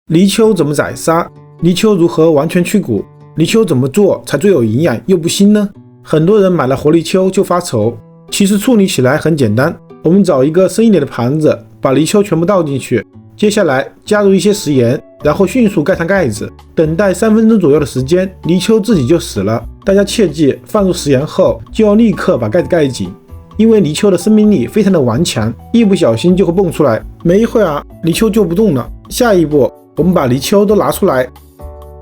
泥鳅怎么宰杀？泥鳅如何完全去骨？泥鳅怎么做才最有营养又不腥呢？很多人买了活泥鳅就发愁，其实处理起来很简单。我们找一个深一点的盘子，把泥鳅全部倒进去，接下来加入一些食盐，然后迅速盖上盖子，等待3分钟左右的时间，泥鳅自己就死了。大家切记，放入食盐后就要立刻把盖子盖紧，因为泥鳅的生命力非常的顽强，一不小心就会蹦出来。没一会儿泥鳅就不动了。下一步，我们把泥鳅都拿出来，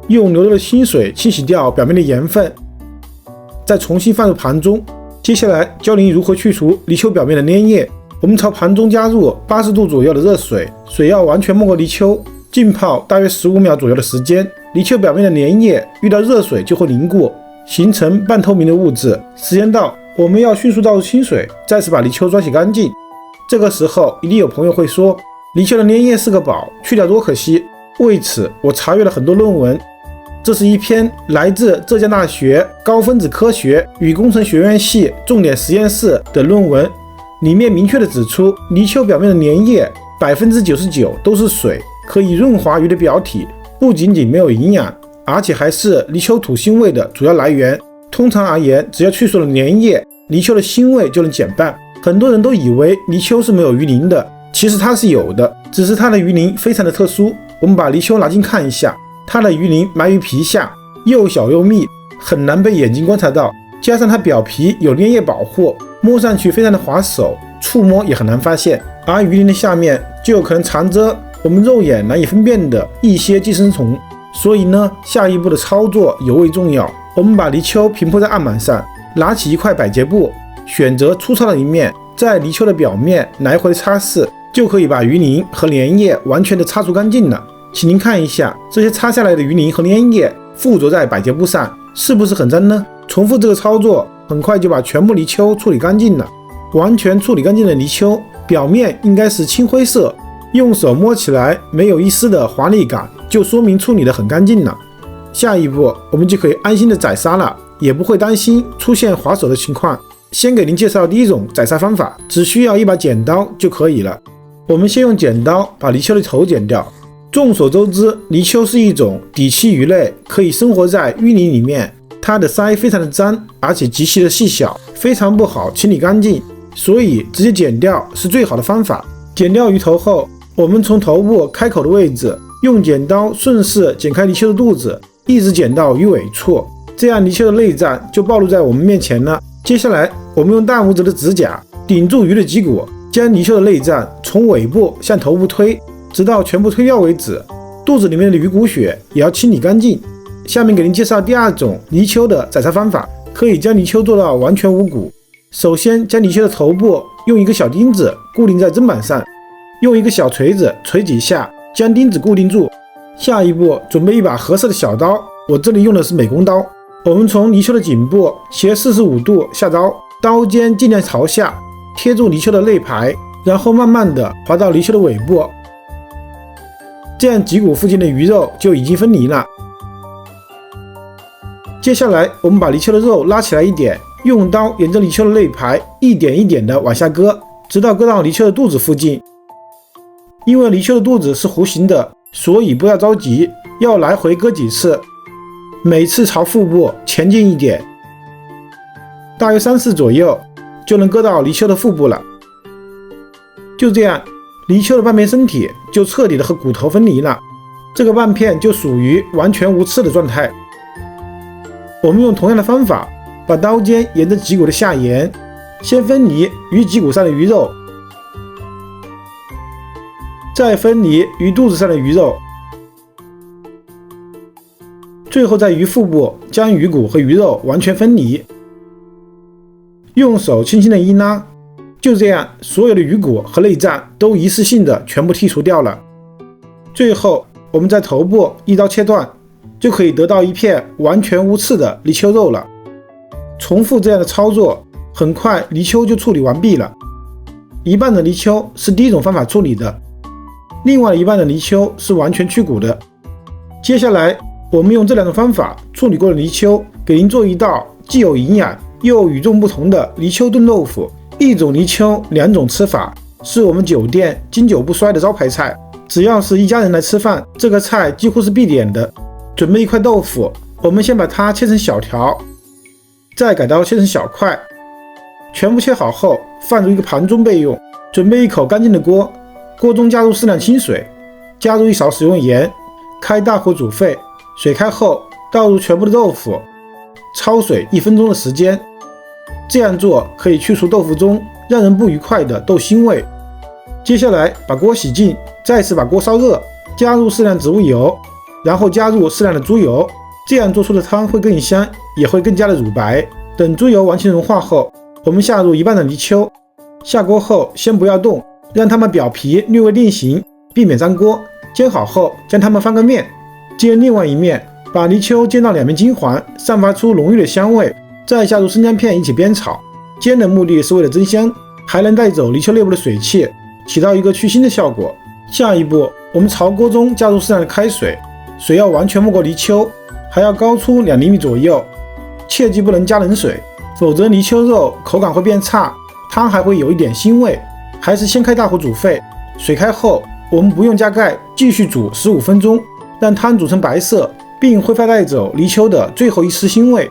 用流动的清水清洗掉表面的盐分，再重新放入盘中。接下来教您如何去除泥鳅表面的粘液。我们朝盘中加入80度左右的热水，水要完全没过泥鳅，浸泡大约15秒左右的时间。泥鳅表面的粘液遇到热水就会凝固，形成半透明的物质。时间到，我们要迅速倒入清水，再次把泥鳅抓洗干净。这个时候一定有朋友会说，泥鳅的粘液是个宝，去掉多可惜。为此我查阅了很多论文，这是一篇来自浙江大学高分子科学与工程学院系重点实验室的论文，里面明确地指出，泥鳅表面的粘液99%都是水，可以润滑鱼的表体，不仅仅没有营养，而且还是泥鳅土腥味的主要来源。通常而言，只要去除了粘液，泥鳅的腥味就能减半。很多人都以为泥鳅是没有鱼鳞的，其实它是有的，只是它的鱼鳞非常的特殊。我们把泥鳅拿近看一下，它的鱼鳞埋于皮下，又小又密，很难被眼睛观察到，加上它表皮有粘液保护，摸上去非常的滑手，触摸也很难发现。而鱼鳞的下面就有可能藏着我们肉眼难以分辨的一些寄生虫，所以呢，下一步的操作尤为重要。我们把泥鳅平铺在案板上，拿起一块百洁布，选择粗糙的一面，在泥鳅的表面来回擦拭，就可以把鱼鳞和粘液完全的擦除干净了。请您看一下这些擦下来的鱼鳞和粘液附着在百洁布上，是不是很脏呢？重复这个操作，很快就把全部泥鳅处理干净了。完全处理干净的泥鳅表面应该是青灰色，用手摸起来没有一丝的滑腻感，就说明处理得很干净了。下一步我们就可以安心的宰杀了，也不会担心出现滑手的情况。先给您介绍第一种宰杀方法，只需要一把剪刀就可以了。我们先用剪刀把泥鳅的头剪掉。众所周知，泥鳅是一种底栖鱼类，可以生活在淤泥里面，它的鳃非常的脏，而且极其的细小，非常不好清理干净，所以直接剪掉是最好的方法。剪掉鱼头后，我们从头部开口的位置用剪刀顺势剪开泥鳅的肚子，一直剪到鱼尾处，这样泥鳅的内脏就暴露在我们面前了。接下来我们用大拇指的指甲顶住鱼的脊骨，将泥鳅的内脏从尾部向头部推，直到全部推掉为止。肚子里面的鱼骨血也要清理干净。下面给您介绍第二种泥鳅的宰杀方法，可以将泥鳅做到完全无骨。首先将泥鳅的头部用一个小钉子固定在砧板上，用一个小锤子锤几下，将钉子固定住。下一步准备一把合适的小刀，我这里用的是美工刀。我们从泥鳅的颈部斜45度下刀，刀尖尽量朝下，贴住泥鳅的内排，然后慢慢的滑到泥鳅的尾部，这样脊骨附近的鱼肉就已经分离了。接下来我们把泥鳅的肉拉起来一点，用刀沿着泥鳅的内排一点一点的往下割，直到割到泥鳅的肚子附近。因为泥鳅的肚子是弧形的，所以不要着急，要来回割几次，每次朝腹部前进一点，大约3次左右就能割到泥鳅的腹部了。就这样，泥鳅的半边身体就彻底的和骨头分离了，这个半片就属于完全无刺的状态。我们用同样的方法，把刀尖沿着脊骨的下沿，先分离鱼脊骨上的鱼肉，再分离鱼肚子上的鱼肉，最后在鱼腹部将鱼骨和鱼肉完全分离，用手轻轻的一拉，就这样所有的鱼骨和内脏都一次性的全部剔除掉了。最后我们在头部一刀切断，就可以得到一片完全无刺的泥鳅肉了。重复这样的操作，很快泥鳅就处理完毕了。一半的泥鳅是第一种方法处理的，另外一半的泥鳅是完全去骨的。接下来我们用这两种方法处理过的泥鳅，给您做一道既有营养又与众不同的泥鳅炖豆腐。一种泥鳅两种吃法，是我们酒店经久不衰的招牌菜。只要是一家人来吃饭，这个菜几乎是必点的。准备一块豆腐，我们先把它切成小条，再改刀切成小块，全部切好后放入一个盘中备用。准备一口干净的锅，锅中加入适量清水，加入1勺食用盐，开大火煮沸。水开后倒入全部的豆腐，焯水1分钟的时间。这样做可以去除豆腐中让人不愉快的豆腥味。接下来把锅洗净，再次把锅烧热，加入适量植物油，然后加入适量的猪油，这样做出的汤会更香，也会更加的乳白。等猪油完全融化后，我们下入一半的泥鳅。下锅后先不要动，让它们表皮略微定型，避免粘锅。煎好后将它们翻个面，煎另外一面，把泥鳅煎到两面金黄，散发出浓郁的香味，再下入生姜片一起煸炒。煎的目的是为了增香，还能带走泥鳅内部的水汽，起到一个去腥的效果。下一步，我们朝锅中加入适量的开水，水要完全没过泥鳅，还要高出2厘米左右，切记不能加冷水，否则泥鳅肉口感会变差，汤还会有一点腥味。还是先开大火煮沸，水开后我们不用加盖，继续煮15分钟，让汤煮成白色，并挥发带走泥鳅的最后一丝腥味。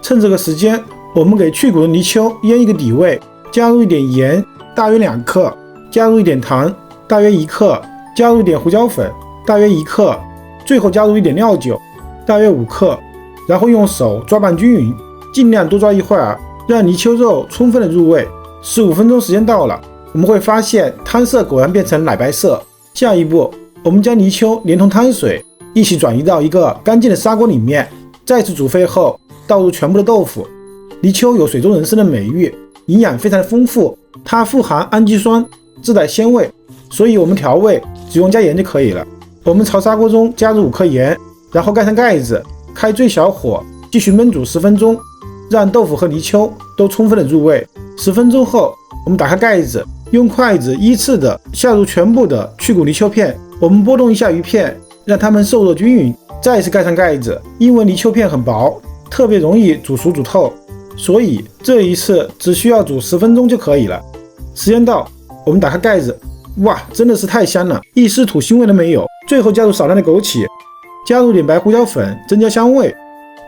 趁这个时间，我们给去骨的泥鳅腌一个底味，加入一点盐，大约2克，加入一点糖，大约1克，加入一点胡椒粉，大约1克，最后加入一点料酒，大约5克，然后用手抓拌均匀，尽量多抓一会儿，让泥鳅肉充分的入味。15分钟时间到了，我们会发现汤色果然变成奶白色。下一步，我们将泥鳅连同汤水一起转移到一个干净的砂锅里面，再次煮沸后倒入全部的豆腐。泥鳅有水中人参的美誉，营养非常的丰富，它富含氨基酸，自带鲜味，所以我们调味只用加盐就可以了。我们朝砂锅中加入5克盐，然后盖上盖子，开最小火继续焖煮10分钟，让豆腐和泥鳅都充分的入味。10分钟后，我们打开盖子，用筷子依次的下入全部的去骨泥鳅片，我们拨动一下鱼片，让它们受热均匀，再次盖上盖子。因为泥鳅片很薄，特别容易煮熟煮透，所以这一次只需要煮10分钟就可以了。时间到，我们打开盖子，哇，真的是太香了，一丝土腥味都没有。最后加入少量的枸杞，加入点白胡椒粉增加香味，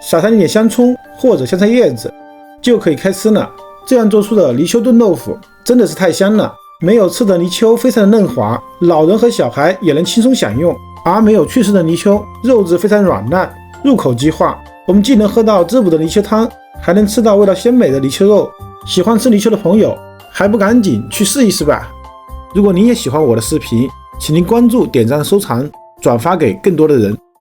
撒上一点香葱或者香菜叶子，就可以开吃了。这样做出的泥鳅炖豆腐真的是太香了，没有刺的泥鳅非常的嫩滑，老人和小孩也能轻松享用，而没有去刺的泥鳅肉质非常软烂，入口即化。我们既能喝到滋补的泥鳅汤，还能吃到味道鲜美的泥鳅肉。喜欢吃泥鳅的朋友还不赶紧去试一试吧。如果您也喜欢我的视频，请您关注、点赞、收藏、转发给更多的人。